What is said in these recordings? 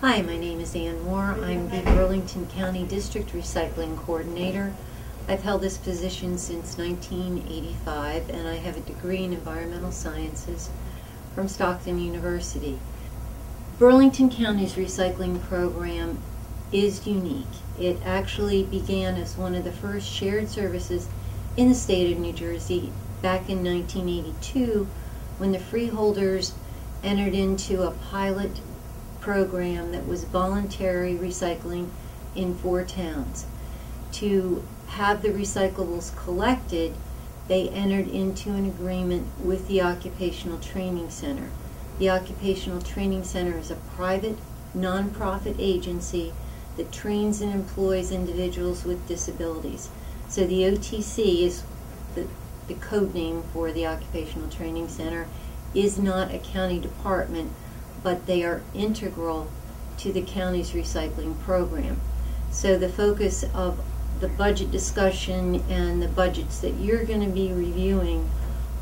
Hi, my name is Ann Moore. I'm the Burlington County District Recycling Coordinator. I've held this position since 1985, and I have a degree in environmental sciences from Stockton University. Burlington County's recycling program is unique. It actually began as one of the first shared services in the state of New Jersey back in 1982 when the freeholders entered into a pilot program that was voluntary recycling in 4 towns. To have the recyclables collected, they entered into an agreement with the Occupational Training Center. The Occupational Training Center is a private, nonprofit agency that trains and employs individuals with disabilities. So the OTC is the code name for the Occupational Training Center, is not a county department, but they are integral to the county's recycling program. So the focus of the budget discussion and the budgets that you're going to be reviewing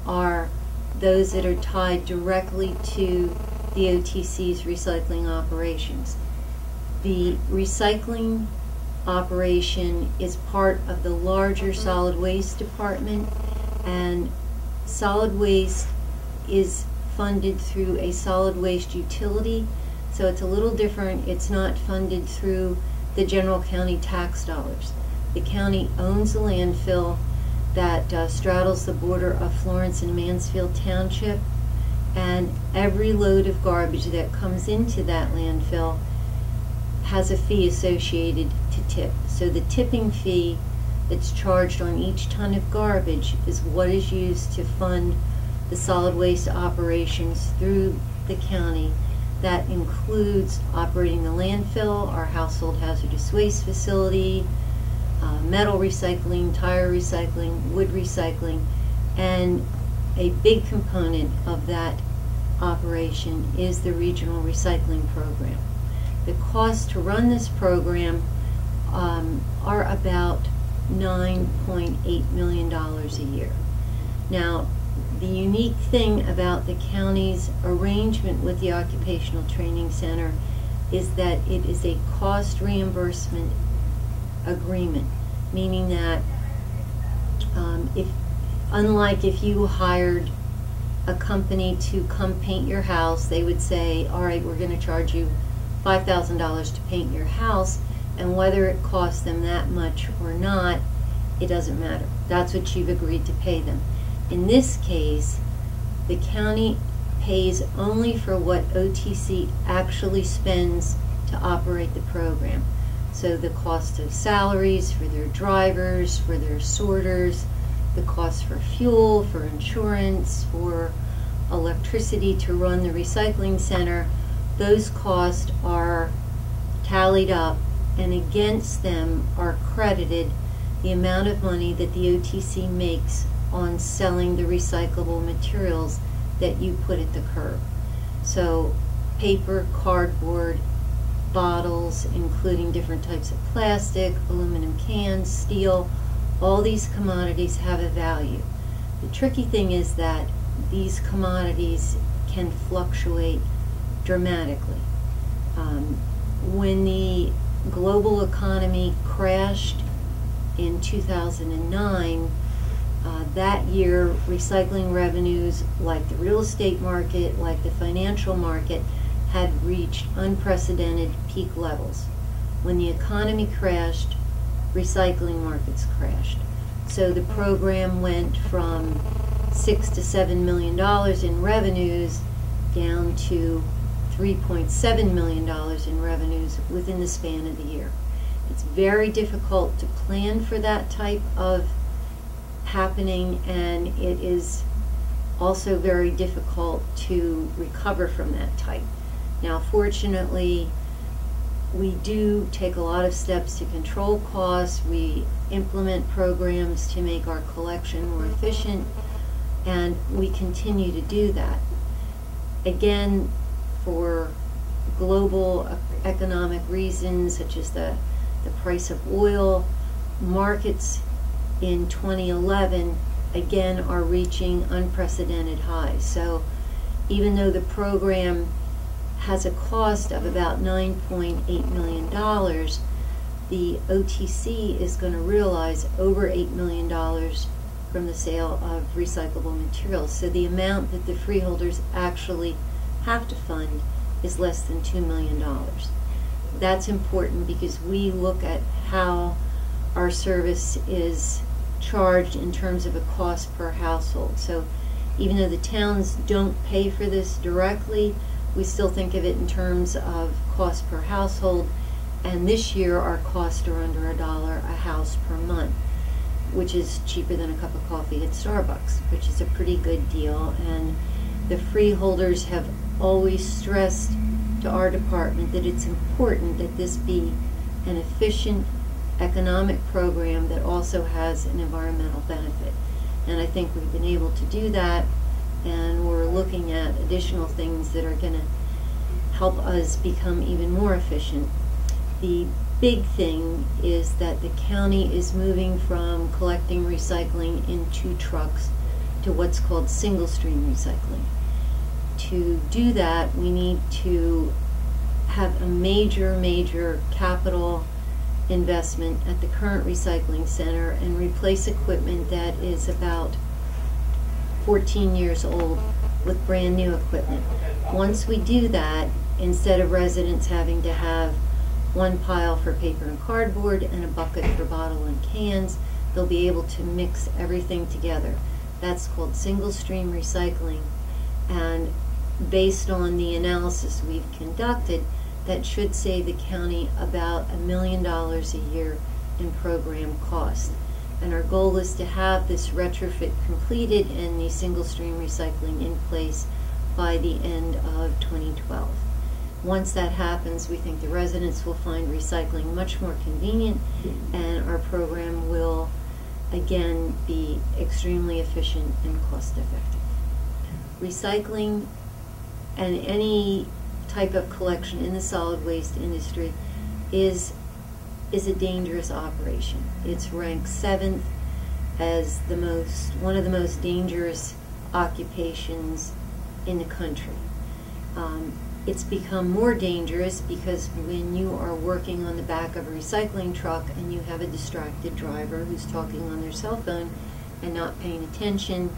are those that are tied directly to the OTC's recycling operations. The recycling operation is part of the larger solid waste department, and solid waste is funded through a solid waste utility, so it's a little different. It's not funded through the general county tax dollars. The county owns a landfill that straddles the border of Florence and Mansfield Township, and every load of garbage that comes into that landfill has a fee associated to tip. So the tipping fee that's charged on each ton of garbage is what is used to fund the solid waste operations through the county. That includes operating the landfill, our household hazardous waste facility, metal recycling, tire recycling, wood recycling, and a big component of that operation is the regional recycling program. The costs to run this program are about $9.8 million a year. Now, the unique thing about the county's arrangement with the Occupational Training Center is that it is a cost reimbursement agreement, meaning that unlike if you hired a company to come paint your house, they would say, all right, we're going to charge you $5,000 to paint your house, and whether it costs them that much or not, it doesn't matter. That's what you've agreed to pay them. In this case, the county pays only for what OTC actually spends to operate the program. So the cost of salaries for their drivers, for their sorters, the cost for fuel, for insurance, for electricity to run the recycling center, those costs are tallied up, and against them are credited the amount of money that the OTC makes on selling the recyclable materials that you put at the curb. So paper, cardboard, bottles, including different types of plastic, aluminum cans, steel, all these commodities have a value. The tricky thing is that these commodities can fluctuate dramatically. When the global economy crashed in 2009, that year, recycling revenues, like the real estate market, like the financial market, had reached unprecedented peak levels. When the economy crashed, recycling markets crashed. So the program went from $6 to $7 million in revenues down to $3.7 million in revenues within the span of the year. It's very difficult to plan for that type of happening, and it is also very difficult to recover from that type. Now, fortunately, we do take a lot of steps to control costs. We implement programs to make our collection more efficient, and we continue to do that. Again, for global economic reasons, such as the price of oil, markets in 2011 again are reaching unprecedented highs. So even though the program has a cost of about $9.8 million, the OTC is going to realize over $8 million from the sale of recyclable materials. So the amount that the freeholders actually have to fund is less than $2 million. That's important because we look at how our service is charged in terms of a cost per household. So even though the towns don't pay for this directly, we still think of it in terms of cost per household. And this year our costs are under $1 a house per month, which is cheaper than a cup of coffee at Starbucks, which is a pretty good deal. And the freeholders have always stressed to our department that it's important that this be an efficient economic program that also has an environmental benefit. And I think we've been able to do that, and we're looking at additional things that are going to help us become even more efficient. The big thing is that the county is moving from collecting recycling in 2 trucks to what's called single stream recycling. To do that, we need to have a major capital investment at the current recycling center and replace equipment that is about 14 years old with brand new equipment. Once we do that, instead of residents having to have one pile for paper and cardboard and a bucket for bottle and cans, they'll be able to mix everything together. That's called single stream recycling, and based on the analysis we've conducted, that should save the county about $1 million a year in program cost. And our goal is to have this retrofit completed and the single stream recycling in place by the end of 2012. Once that happens, we think the residents will find recycling much more convenient, and our program will again be extremely efficient and cost effective. Recycling and any type of collection in the solid waste industry is a dangerous operation. It's ranked 7th as one of the most dangerous occupations in the country. It's become more dangerous because when you are working on the back of a recycling truck and you have a distracted driver who's talking on their cell phone and not paying attention,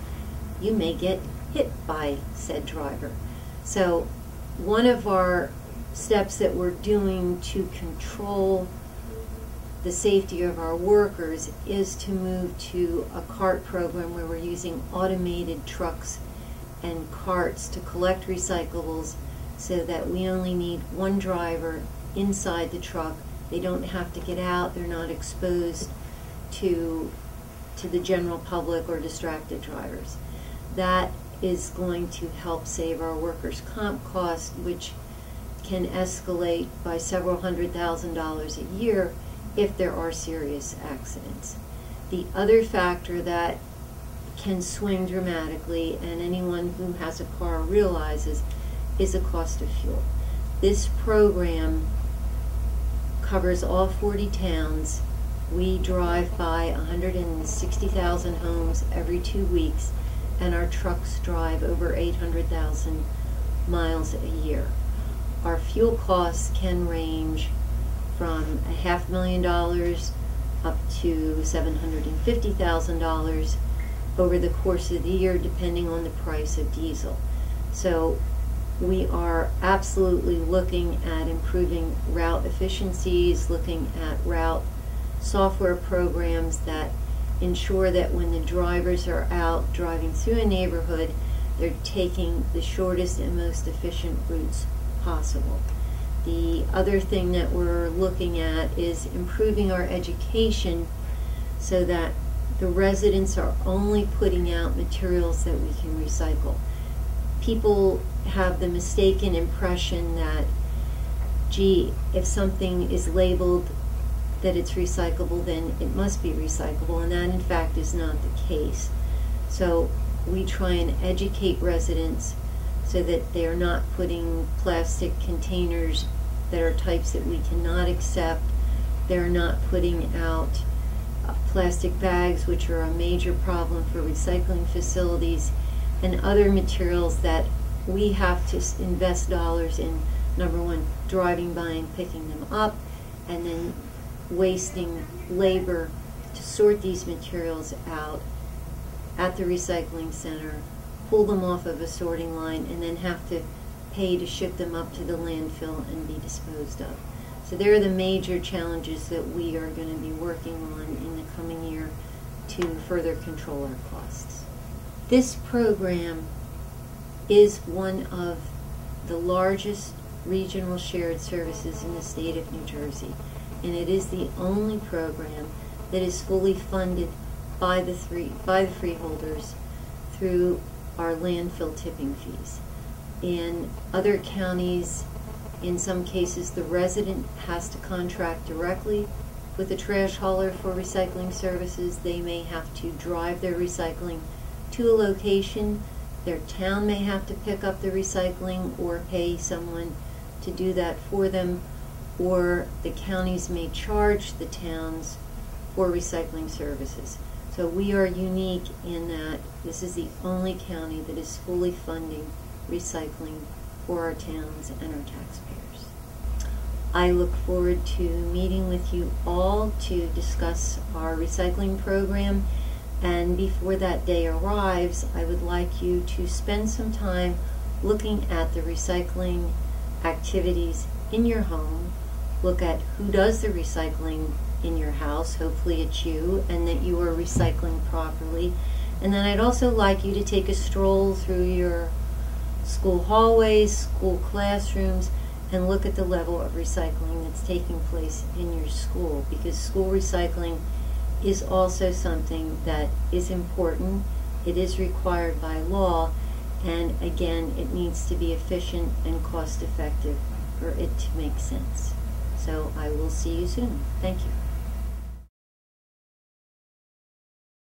you may get hit by said driver. So one of our steps that we're doing to control the safety of our workers is to move to a cart program where we're using automated trucks and carts to collect recyclables, so that we only need one driver inside the truck. They don't have to get out. They're not exposed to the general public or distracted drivers. That is going to help save our workers' comp costs, which can escalate by several $100,000 a year if there are serious accidents. The other factor that can swing dramatically, and anyone who has a car realizes, is the cost of fuel. This program covers all 40 towns. We drive by 160,000 homes every 2 weeks, and our trucks drive over 800,000 miles a year. Our fuel costs can range from $500,000 up to $750,000 over the course of the year, depending on the price of diesel. So we are absolutely looking at improving route efficiencies, looking at route software programs that ensure that when the drivers are out driving through a neighborhood, they're taking the shortest and most efficient routes possible. The other thing that we're looking at is improving our education so that the residents are only putting out materials that we can recycle. People have the mistaken impression that, gee, if something is labeled that it's recyclable, then it must be recyclable, and that in fact is not the case. So we try and educate residents so that they are not putting plastic containers that are types that we cannot accept. They're not putting out plastic bags, which are a major problem for recycling facilities, and other materials that we have to invest dollars in number one, driving by and picking them up, and then wasting labor to sort these materials out at the recycling center, pull them off of a sorting line, and then have to pay to ship them up to the landfill and be disposed of. So there are the major challenges that we are going to be working on in the coming year to further control our costs. This program is one of the largest regional shared services in the state of New Jersey, and it is the only program that is fully funded by the freeholders through our landfill tipping fees. In other counties, in some cases, the resident has to contract directly with a trash hauler for recycling services. They may have to drive their recycling to a location. Their town may have to pick up the recycling or pay someone to do that for them, or the counties may charge the towns for recycling services. So we are unique in that this is the only county that is fully funding recycling for our towns and our taxpayers. I look forward to meeting with you all to discuss our recycling program, and before that day arrives, I would like you to spend some time looking at the recycling activities in your home. Look at who does the recycling in your house. Hopefully it's you, and that you are recycling properly. And then I'd also like you to take a stroll through your school hallways, school classrooms, and look at the level of recycling that's taking place in your school, because school recycling is also something that is important. It is required by law, and again, it needs to be efficient and cost effective for it to make sense. So I will see you soon. Thank you.